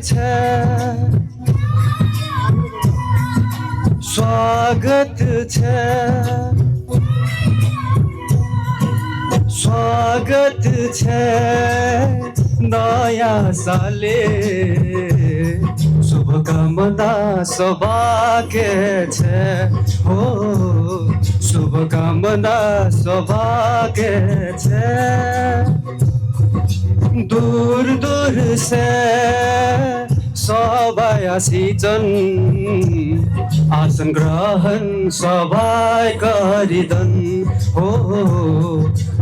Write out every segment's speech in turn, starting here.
છે સ્વાગત છે સ્વાગત છે નયા સાલે શુભકામના સૌભાગ્ય છે હો શુભકામના સૌભાગ્ય છે दूर दूर से सबै आसिन्छन् आसन ग्रहण सबै गरिदन् हो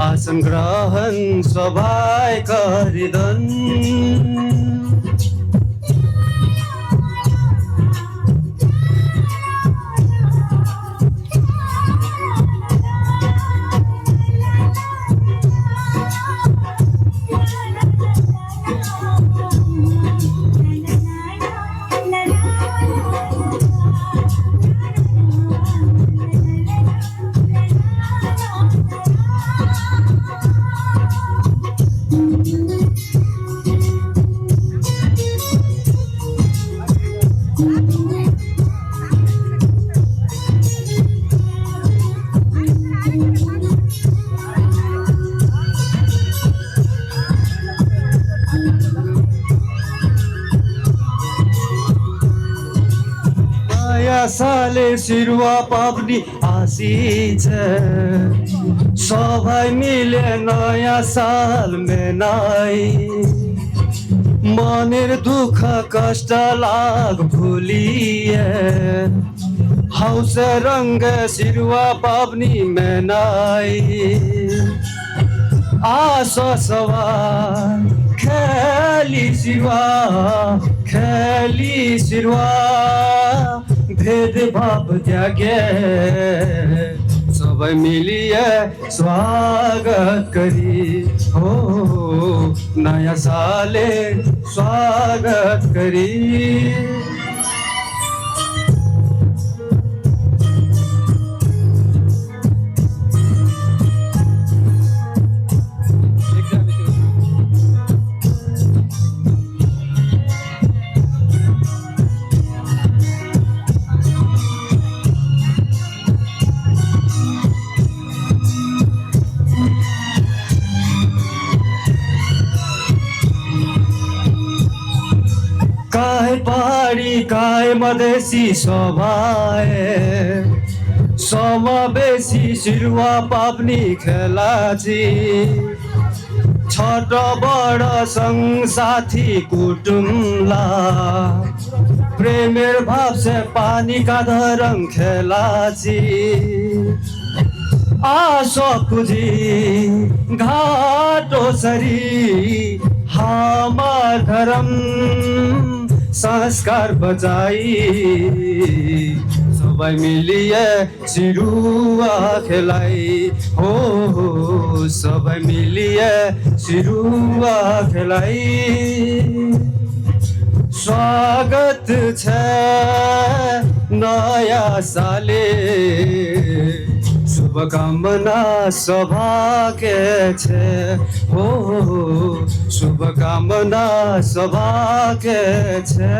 आसन ग्रहण सबै गरिदन् साले सिरुवा पाप्नी आसीछ सबै मिले नयाँ साल मेनाई मनेर दुःख कष्ट लाग भुलिए हौस रंग सिरुवा पाप्नी मेनाई आशा सवार खेली सिरुवा भेदभाव त्यागे सबै मिलिए स्वागत करी हो नयाँ साले स्वागत करी काय पहाडी काय मधेसी सभाए समावेशी सिरुवा पाप्नी खेलाची छोट बड संग साथी कुटुम्ला प्रेमेर भाव से पानी का धरम खेलाची आशा कुजी घाटो सरी हमार धर्म संस्कार बचाई सबै मिलिए सिरुवा खेलाई हो सबै मिलिए सिरुवा खेलाई स्वागत छ नयाँ साले शुभकामना सौभाग्य छे हो शुभकामना सौभाग्य छे।